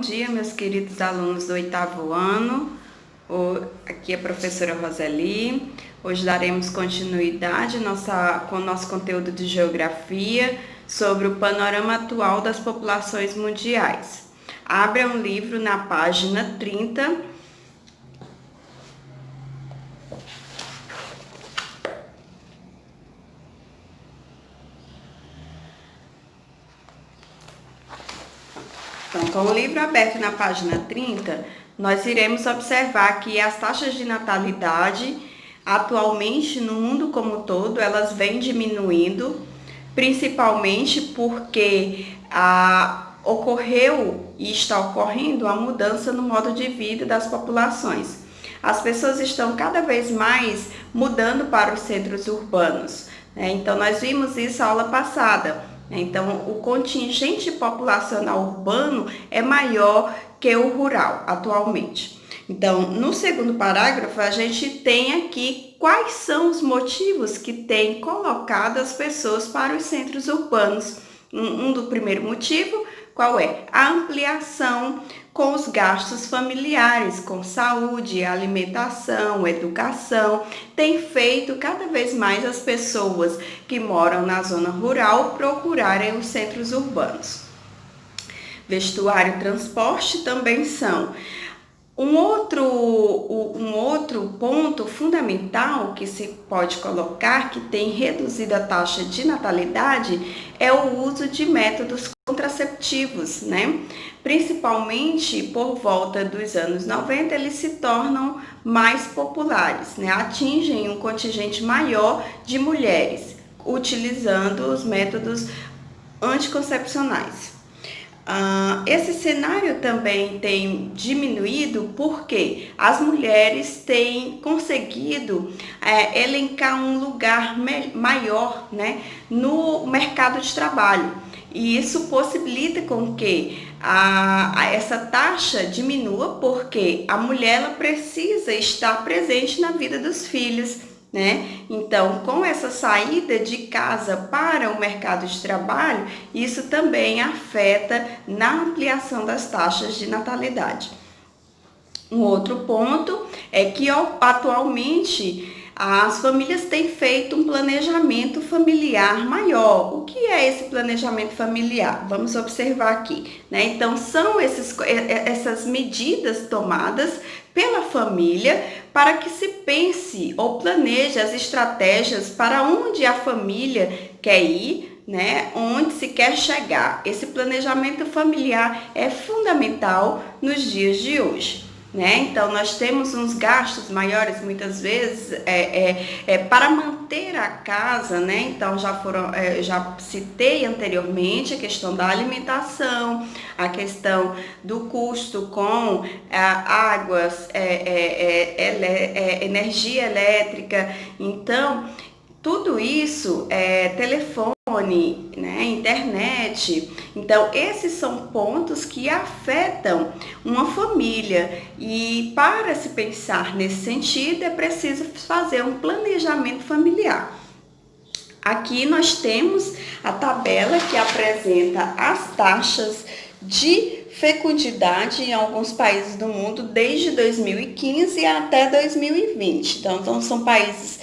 dia, meus queridos alunos do 8º ano. Aqui é a professora Roseli. Hoje daremos continuidade com o nosso conteúdo de geografia sobre o panorama atual das populações mundiais. Abra um livro na página 30. Então, com o livro aberto na página 30, nós iremos observar que as taxas de natalidade, atualmente no mundo como um todo, elas vêm diminuindo, principalmente porque ocorreu e está ocorrendo a mudança no modo de vida das populações. As pessoas estão cada vez mais mudando para os centros urbanos, né? Então, nós vimos isso na aula passada. Então, o contingente populacional urbano é maior que o rural atualmente. Então, no segundo parágrafo, a gente tem aqui quais são os motivos que têm colocado as pessoas para os centros urbanos. Do primeiro motivo, qual é? A ampliação com os gastos familiares, com saúde, alimentação, educação, tem feito cada vez mais as pessoas que moram na zona rural procurarem os centros urbanos. Vestuário e transporte também são. Um outro ponto fundamental que se pode colocar, que tem reduzido a taxa de natalidade, é o uso de métodos contraceptivos, né? Principalmente por volta dos anos 90, eles se tornam mais populares, né? Atingem um contingente maior de mulheres utilizando os métodos anticoncepcionais. Esse cenário também tem diminuído porque as mulheres têm conseguido elencar um lugar maior, né, no mercado de trabalho. E isso possibilita com que essa taxa diminua, porque a mulher ela precisa estar presente na vida dos filhos, né? Então, com essa saída de casa para o mercado de trabalho, isso também afeta na ampliação das taxas de natalidade. Um outro ponto é que atualmente as famílias têm feito um planejamento familiar maior. O que é esse planejamento familiar? Vamos observar aqui, né? Então, são essas medidas tomadas pela família para que se pense ou planeje as estratégias para onde a família quer ir, né? Onde se quer chegar. Esse planejamento familiar é fundamental nos dias de hoje, né? Então, nós temos uns gastos maiores, muitas vezes, para manter a casa, né? Então, já citei anteriormente a questão da alimentação, a questão do custo com águas, energia elétrica. Então, tudo isso telefone, né, internet. Então, esses são pontos que afetam uma família e para se pensar nesse sentido é preciso fazer um planejamento familiar. Aqui nós temos a tabela que apresenta as taxas de fecundidade em alguns países do mundo desde 2015 até 2020. Então são países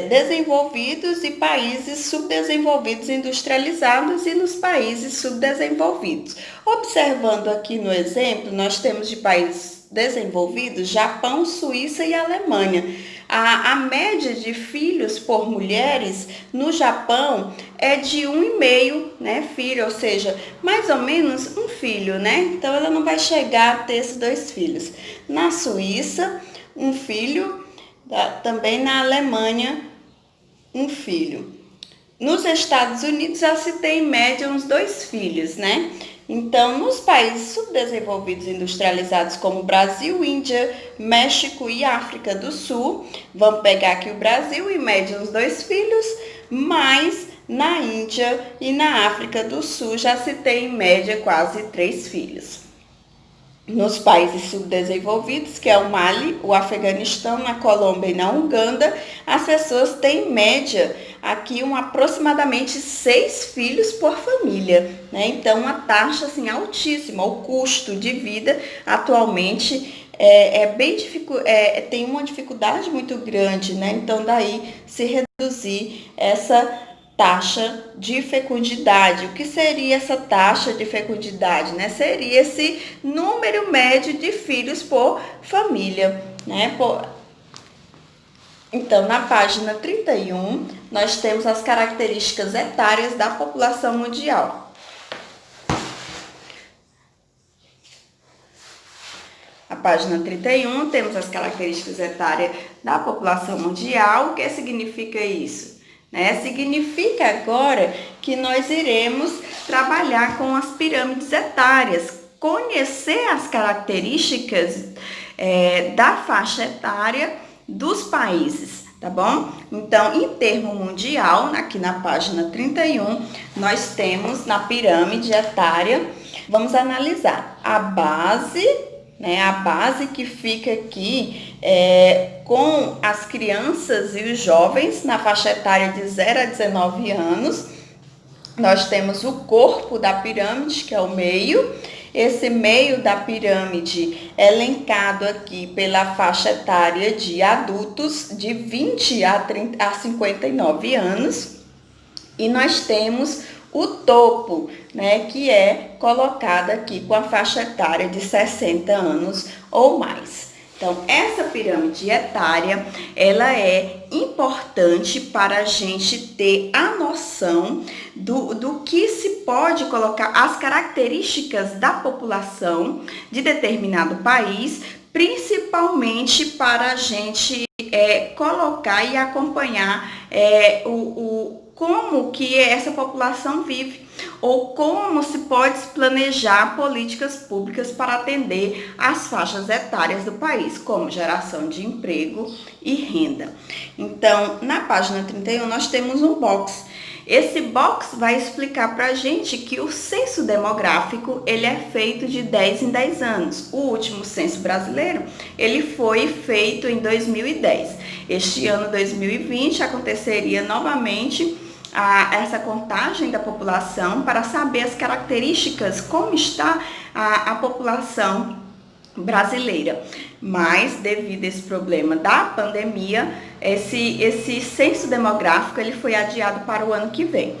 desenvolvidos e países subdesenvolvidos industrializados e nos países subdesenvolvidos. Observando aqui no exemplo, nós temos de países desenvolvidos, Japão, Suíça e Alemanha. A média de filhos por mulheres no Japão é de 1,5, né, filho, ou seja, mais ou menos um filho, né? Então, ela não vai chegar a ter esses 2 filhos. Na Suíça, um filho, também na Alemanha, um filho. Nos Estados Unidos, já se tem em média uns 2 filhos, né? Então, nos países subdesenvolvidos e industrializados como Brasil, Índia, México e África do Sul, vamos pegar aqui o Brasil, em média uns 2 filhos, mas na Índia e na África do Sul já se tem em média quase 3 filhos. nos países subdesenvolvidos, que é o Mali, o Afeganistão, na Colômbia e na Uganda, as pessoas têm em média aqui aproximadamente 6 filhos por família, né? Então, uma taxa assim altíssima. O custo de vida atualmente tem uma dificuldade muito grande, né? Então, daí se reduzir essa taxa de fecundidade. O que seria essa taxa de fecundidade, né? Seria esse número médio de filhos por família, né? Então, na página 31, nós temos as características etárias da população mundial. Na página 31, temos as características etárias da população mundial. O que significa isso? Significa agora que nós iremos trabalhar com as pirâmides etárias, conhecer as características da faixa etária dos países, tá bom? Então, em termo mundial, aqui na página 31, nós temos na pirâmide etária, vamos analisar a base, a base que fica aqui com as crianças e os jovens na faixa etária de 0 a 19 anos. Nós temos o corpo da pirâmide, que é o meio. Esse meio da pirâmide é elencado aqui pela faixa etária de adultos de 20 a 59 anos. E nós temos o topo, que é colocado aqui com a faixa etária de 60 anos ou mais. Então, essa pirâmide etária, ela é importante para a gente ter a noção do que se pode colocar, as características da população de determinado país, principalmente para a gente colocar e acompanhar como que essa população vive, ou como se pode planejar políticas públicas para atender as faixas etárias do país, como geração de emprego e renda. Então, na página 31, nós temos um box. Esse box vai explicar para a gente que o censo demográfico, ele é feito de 10 em 10 anos. O último censo brasileiro, ele foi feito em 2010. Este ano, 2020, aconteceria novamente essa contagem da população para saber as características, como está a população brasileira. Mas, devido a esse problema da pandemia, esse censo demográfico ele foi adiado para o ano que vem.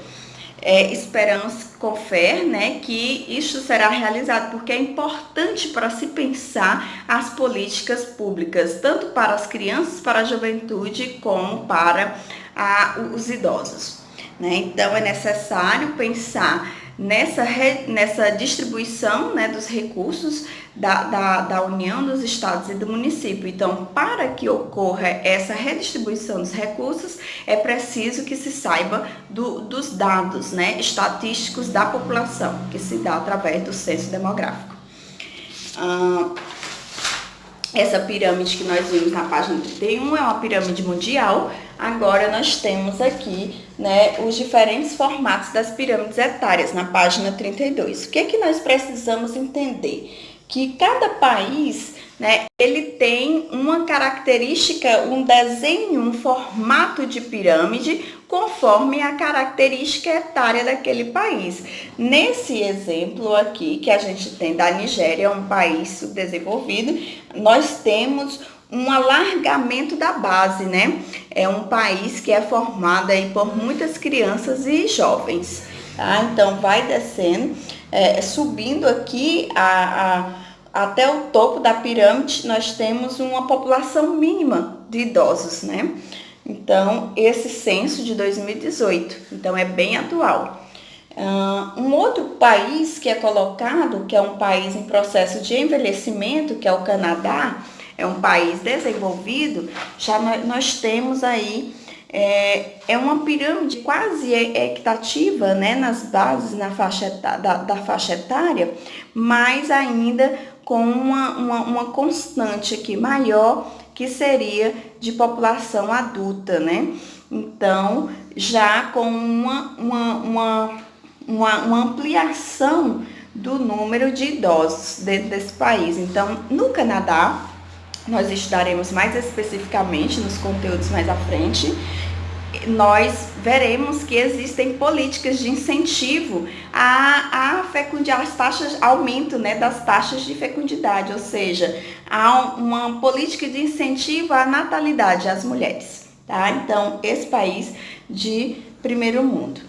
Esperamos com fé, que isso será realizado, porque é importante para se pensar as políticas públicas, tanto para as crianças, para a juventude, como para os idosos. Então, é necessário pensar nessa distribuição dos recursos da União, dos estados e do município. Então, para que ocorra essa redistribuição dos recursos, é preciso que se saiba dos dados estatísticos da população, que se dá através do censo demográfico. Essa pirâmide que nós vimos na página 31 é uma pirâmide mundial. Agora nós temos aqui os diferentes formatos das pirâmides etárias na página 32. O que é que nós precisamos entender? Que cada país ele tem uma característica, um desenho, um formato de pirâmide conforme a característica etária daquele país. Nesse exemplo aqui que a gente tem da Nigéria, um país subdesenvolvido, nós temos um alargamento da base, É um país que é formado aí por muitas crianças e jovens, tá? Então, vai descendo, subindo aqui até o topo da pirâmide, nós temos uma população mínima de idosos, Então, esse censo de 2018, então é bem atual. Um outro país que é colocado, que é um país em processo de envelhecimento, que é o Canadá, é um país desenvolvido, já nós temos aí uma pirâmide quase equitativa, nas bases da faixa etária, mas ainda com uma constante aqui maior, que seria de população adulta, Então, já com uma ampliação do número de idosos dentro desse país. Então, no Canadá, nós estudaremos mais especificamente nos conteúdos mais à frente, nós veremos que existem políticas de incentivo à fecundidade, as taxas, aumento, né, das taxas de fecundidade, ou seja, há uma política de incentivo à natalidade às mulheres, tá? Então, esse país de primeiro mundo.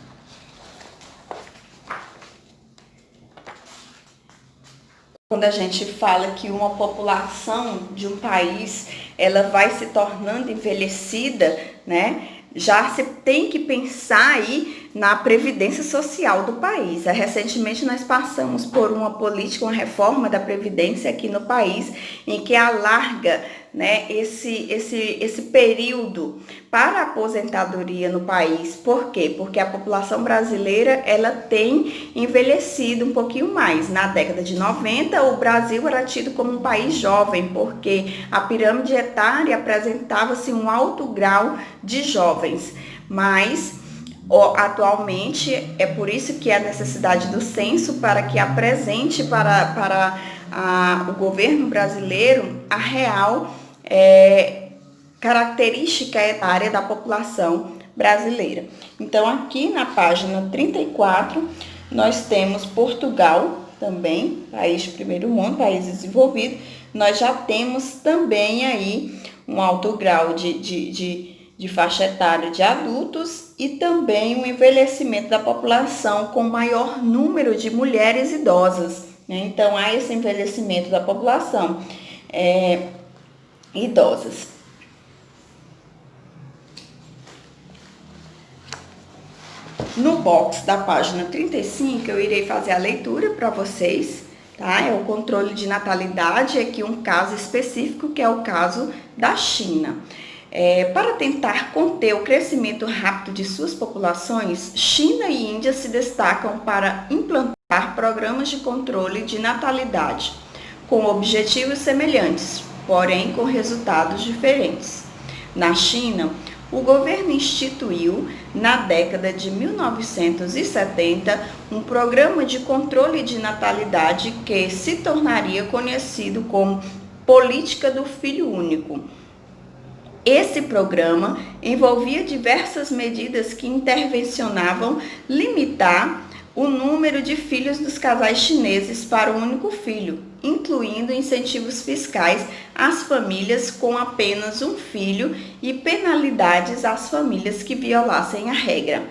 Quando a gente fala que uma população de um país, ela vai se tornando envelhecida, né? Já se tem que pensar aí na previdência social do país. Recentemente nós passamos por uma política, uma reforma da previdência aqui no país, em que alarga, né, esse período para a aposentadoria no país. Por quê? Porque a população brasileira, ela tem envelhecido um pouquinho mais. Na década de 90, o Brasil era tido como um país jovem, porque a pirâmide etária apresentava-se um alto grau de jovens, mas atualmente é por isso que há necessidade do censo para que apresente para o governo brasileiro a real característica etária da população brasileira. Então, aqui na página 34, nós temos Portugal também, país de primeiro mundo, país desenvolvido. Nós já temos também aí um alto grau de faixa etária de adultos e também um envelhecimento da população com maior número de mulheres idosas, né? Então, há esse envelhecimento da população idosas. No box da página 35, eu irei fazer a leitura para vocês, tá? É o controle de natalidade, aqui um caso específico, que é o caso da China. Para tentar conter o crescimento rápido de suas populações, China e Índia se destacam para implantar programas de controle de natalidade, com objetivos semelhantes, porém com resultados diferentes. Na China, o governo instituiu, na década de 1970, um programa de controle de natalidade que se tornaria conhecido como Política do Filho Único. Esse programa envolvia diversas medidas que intervencionavam limitar o número de filhos dos casais chineses para um único filho, incluindo incentivos fiscais às famílias com apenas um filho e penalidades às famílias que violassem a regra.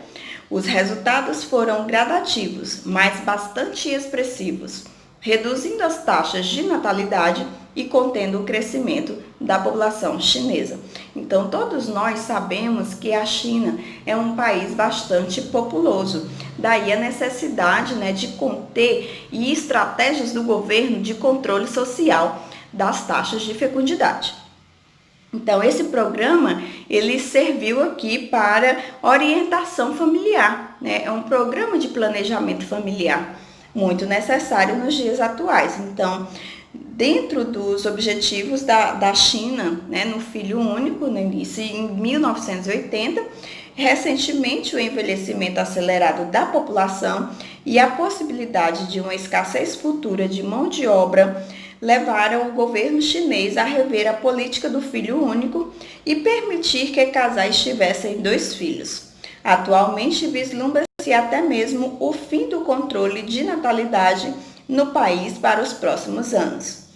Os resultados foram gradativos, mas bastante expressivos, reduzindo as taxas de natalidade e contendo o crescimento da população chinesa. Então, todos nós sabemos que a China é um país bastante populoso. Daí a necessidade, né, de conter e estratégias do governo de controle social das taxas de fecundidade. Então, esse programa, ele serviu aqui para orientação familiar, né? É um programa de planejamento familiar muito necessário nos dias atuais. Então, dentro dos objetivos da China, né, no filho único, no início em 1980, recentemente o envelhecimento acelerado da população e a possibilidade de uma escassez futura de mão de obra levaram o governo chinês a rever a política do filho único e permitir que casais tivessem 2 filhos. Atualmente vislumbra-se até mesmo o fim do controle de natalidade no país para os próximos anos.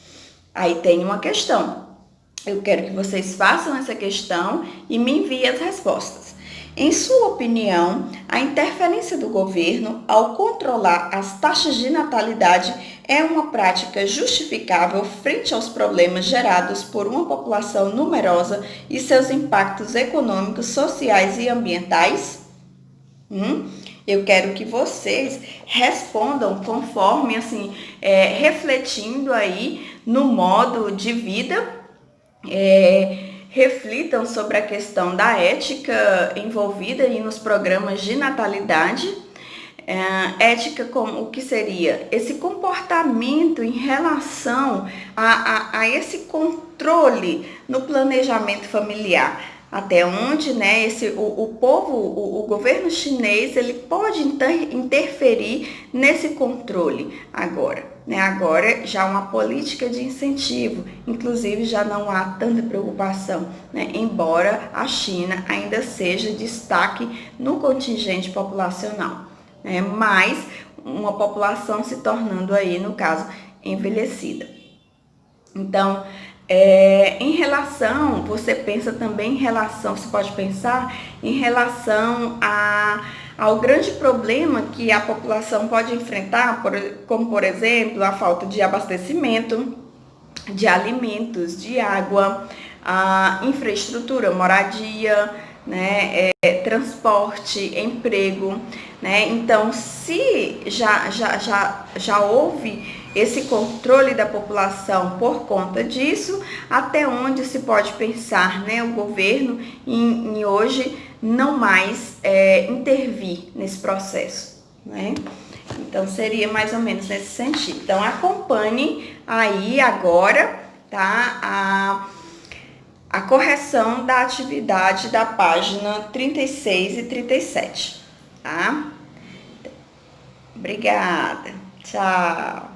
Aí tem uma questão. Eu quero que vocês façam essa questão e me enviem as respostas. Em sua opinião, a interferência do governo ao controlar as taxas de natalidade é uma prática justificável frente aos problemas gerados por uma população numerosa e seus impactos econômicos, sociais e ambientais? Eu quero que vocês respondam conforme, assim, refletindo aí no modo de vida, reflitam sobre a questão da ética envolvida aí nos programas de natalidade. Ética como o que seria esse comportamento em relação a esse controle no planejamento familiar. até onde, né, o povo, o governo chinês, ele pode interferir nesse controle agora. Né? Agora já uma política de incentivo, inclusive já não há tanta preocupação, né? Embora a China ainda seja destaque no contingente populacional, né? Mas uma população se tornando aí, no caso, envelhecida. Então, em relação, você pensa também em relação, você pode pensar em relação ao grande problema que a população pode enfrentar, como por exemplo, a falta de abastecimento, de alimentos, de água, a infraestrutura, moradia, né, transporte, emprego, né? Então, se já houve esse controle da população por conta disso, até onde se pode pensar, né, o governo em hoje não mais intervir nesse processo, né? Então, seria mais ou menos nesse sentido. Então, acompanhe aí agora, tá, a correção da atividade da página 36 e 37, tá? Obrigada. Tchau.